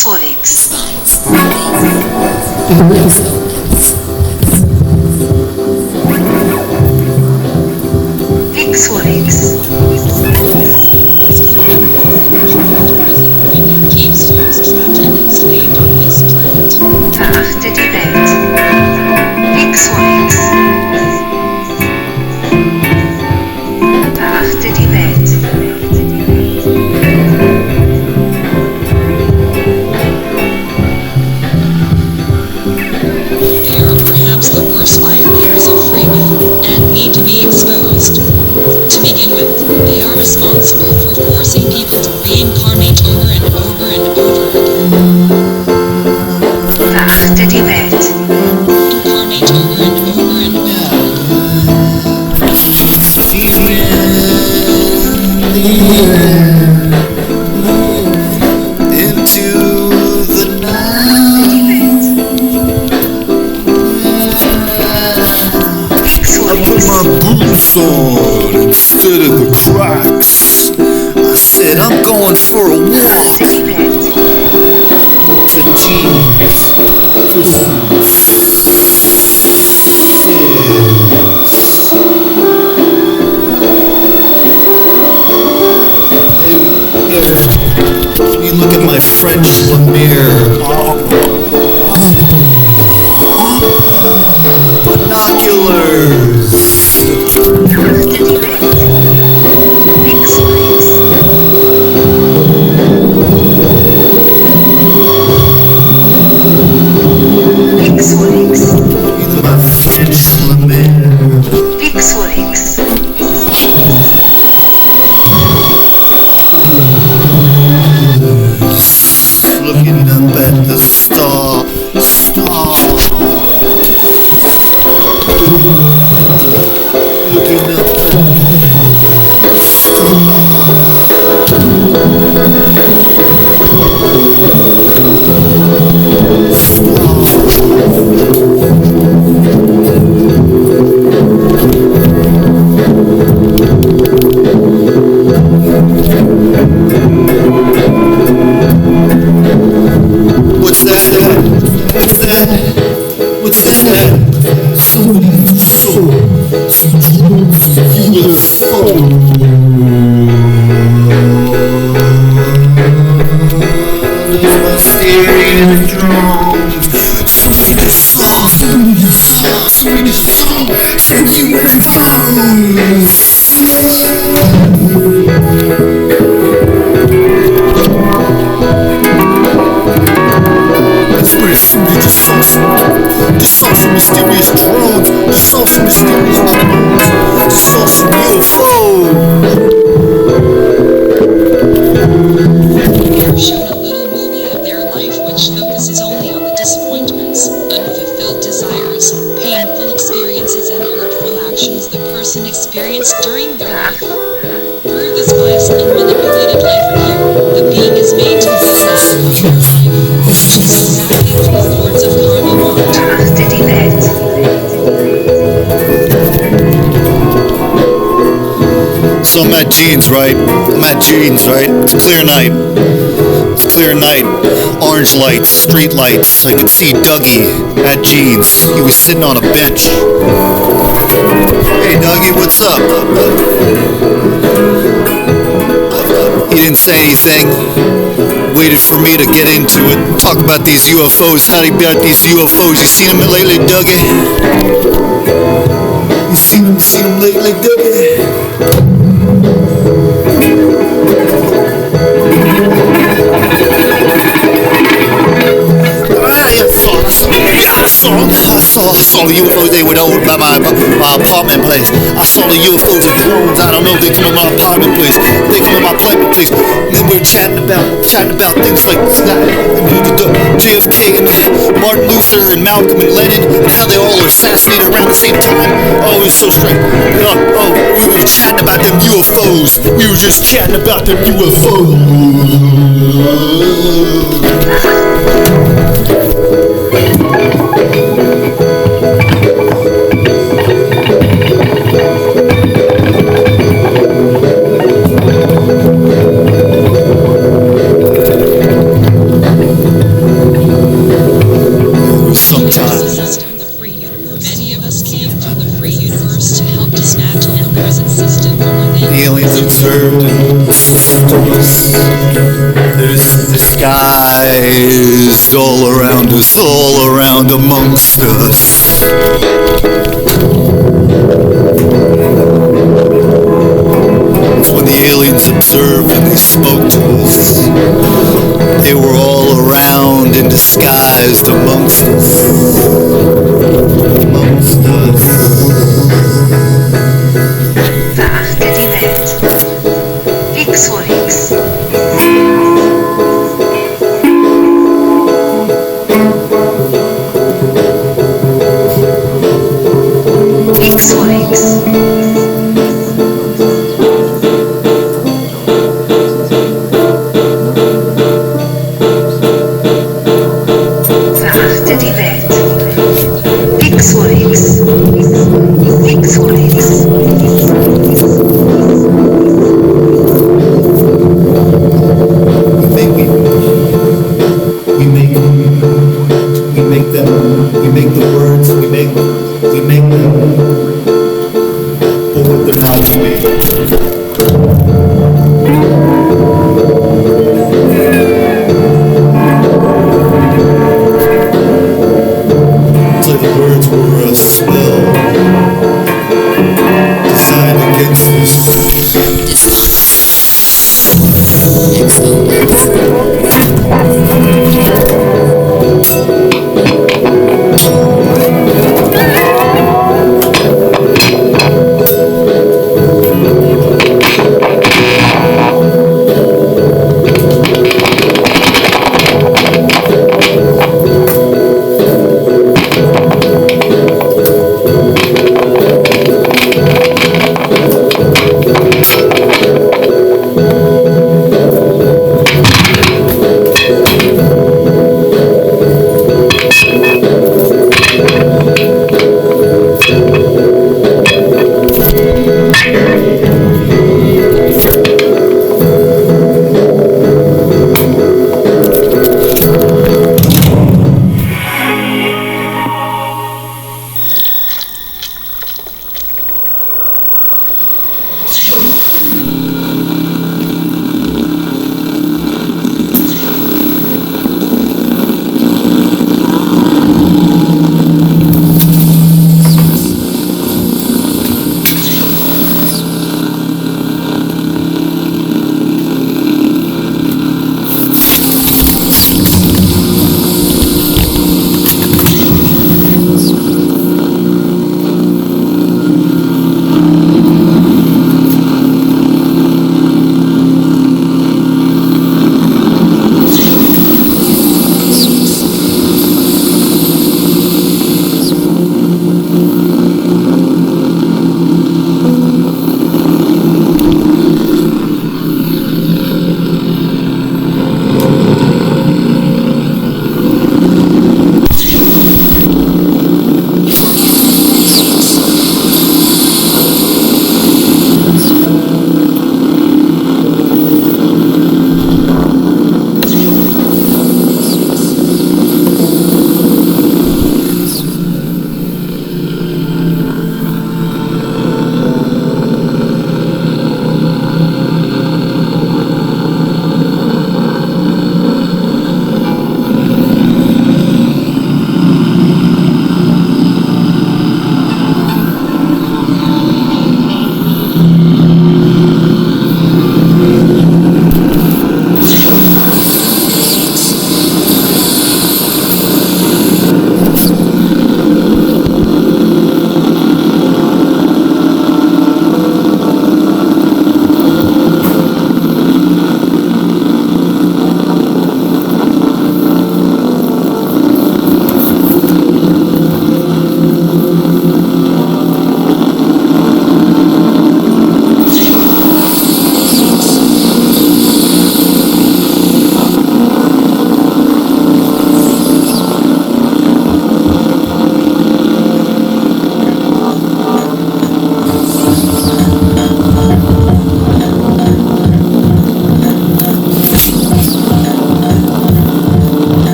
KYOCERA. Keeps souls trapped and enslaved on this planet. Verachte die Welt. KYOCERA. Verachte die Welt. They are perhaps the worst violators of free will and need to be exposed. To begin with, they are responsible for forcing people to reincarnate over and over and over again. Verachte die Welt. Incarnate over and over and over Into the night. I put my boots on instead of the Crocs. I said I'm going for a walk. The jeans. You look at my French Lemire. Binoculars. You look at my French Lemire. KYOCERA. Looking up at the star. Looking up at the What's that? Somebody saw UFO. Mysterious drone. Somebody saw some UFOs. Somebody just saw some mysterious drones. Just saw some mysterious drones. Just saw some UFOs. They're shown a little movie of their life which focuses only on the disappointments, unfulfilled desires, painful experiences, and hurtful actions the person experienced during their life. Through this biased and manipulated life review, the being is made to feel bad about their life. This is exactly what the lords of karma want. Verachte die Welt. So I'm at Jeans, right? It's a clear night. Orange lights, street lights. I could see Dougie at Jeans. He was sitting on a bench. Hey Dougie, what's up? He didn't say anything. Waited for me to get into it. Talk about these UFOs. How do you about these UFOs? You seen them lately, Dougie? You seen them lately, Dougie? I saw the UFOs. They were over by my apartment place. I saw the UFOs and drones. I don't know. They come to my apartment place. They come to my apartment place. And then we were chatting about things like JFK and Martin Luther and Malcolm and Lenin and how they all were assassinated around the same time. Oh, it was so strange. We were chatting about them UFOs. We were just chatting about them UFOs. existed from within. Aliens observed and spoke to us. There's the skies all around us, all around amongst us. When the aliens observed and they spoke to us, they were all around and disguised amongst us. Amongst us. Verachte die Welt. XOX. XOX. Verachte die Welt. XOX. XOX. We make the words, we make them. But with the mouth we make. It's like the words were a spell designed against us.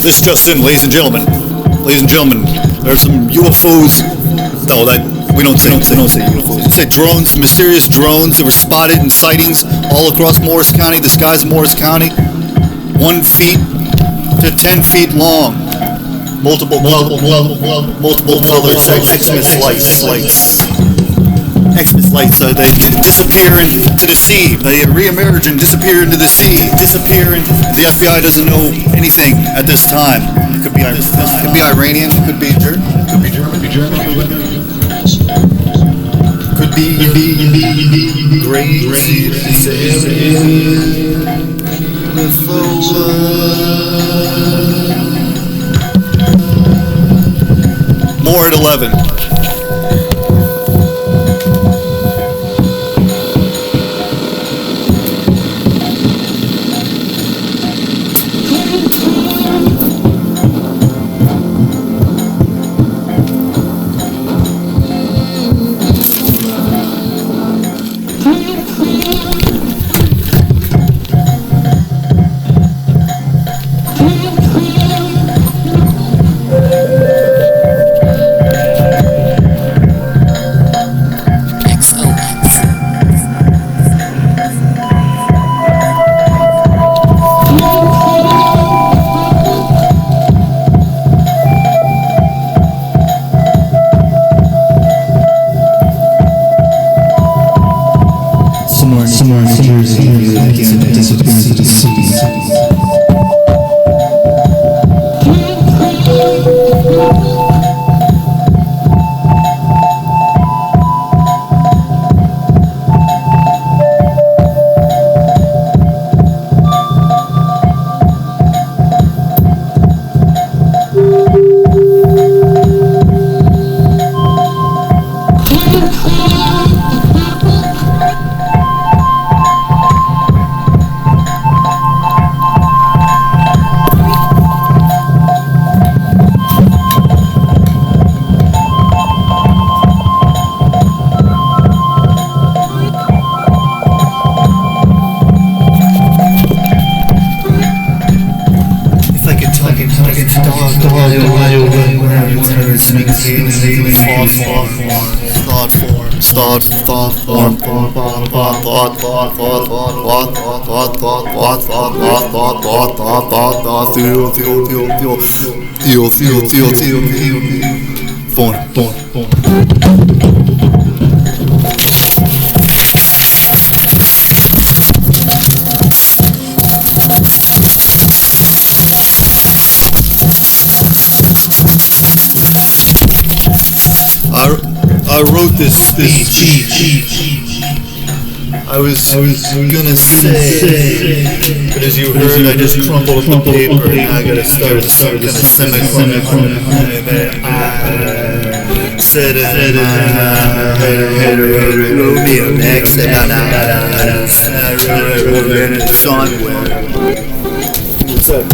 This just in, ladies and gentlemen. Ladies and gentlemen, there are some UFOs. No, that we don't say UFOs. We say drones, mysterious drones that were spotted in sightings all across Morris County, the skies of Morris County. 1 feet to 10 feet long. Multiple colored Xmas lights. Xmas lights, they disappear into the sea. They re-emerge and disappear into the sea. The FBI doesn't know anything at this time. It could be Iranian. It could be German. Could be crazy. More at 11. Somewhere in New Jersey, disappears into the sea. I wrote this speech. I was gonna say, but as you heard, I just crumpled up the paper and I gotta start some kind of semicolon. Said Romeo next, and it's on. What's up?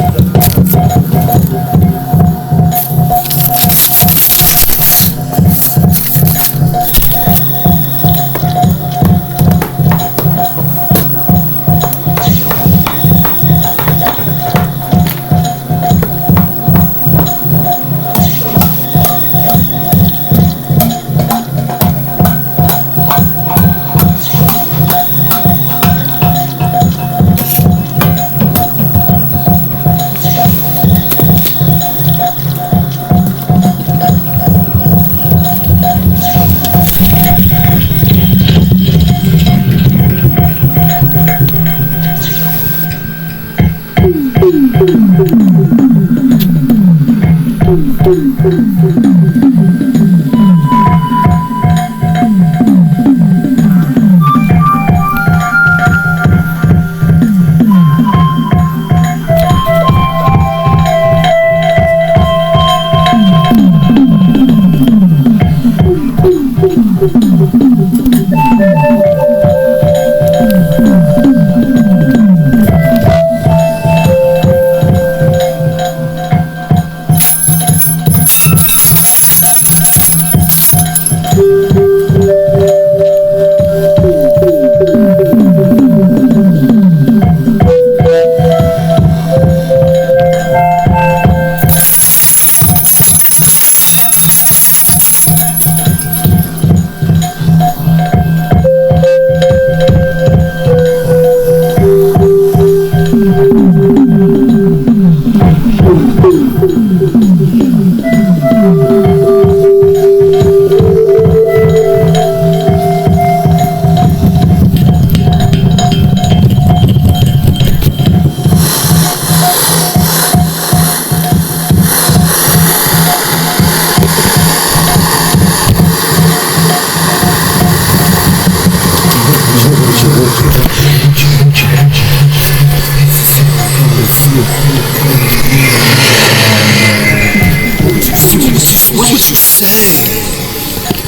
would you say?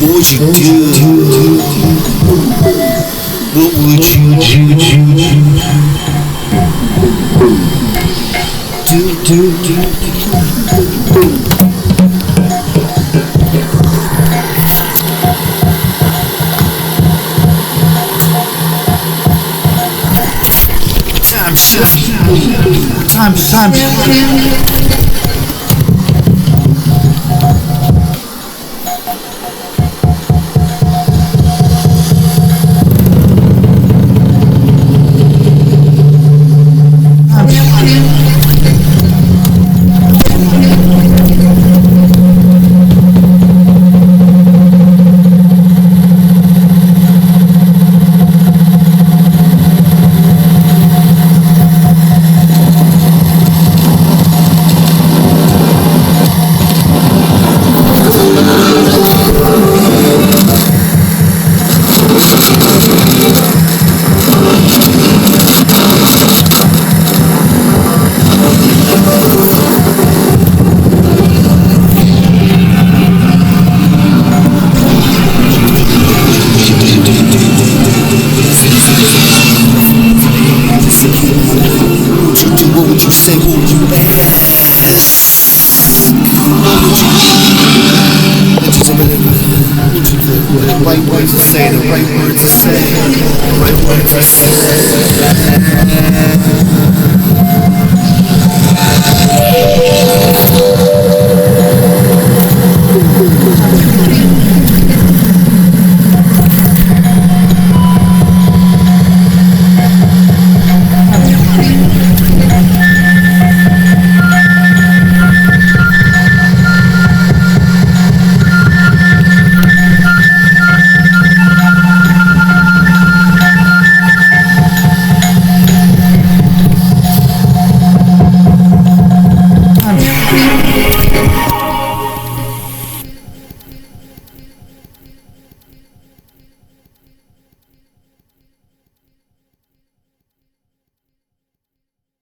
What would you do? What would you do? Time. What would you say? What would you ask? The right words to say, the right words to say, the right words to say.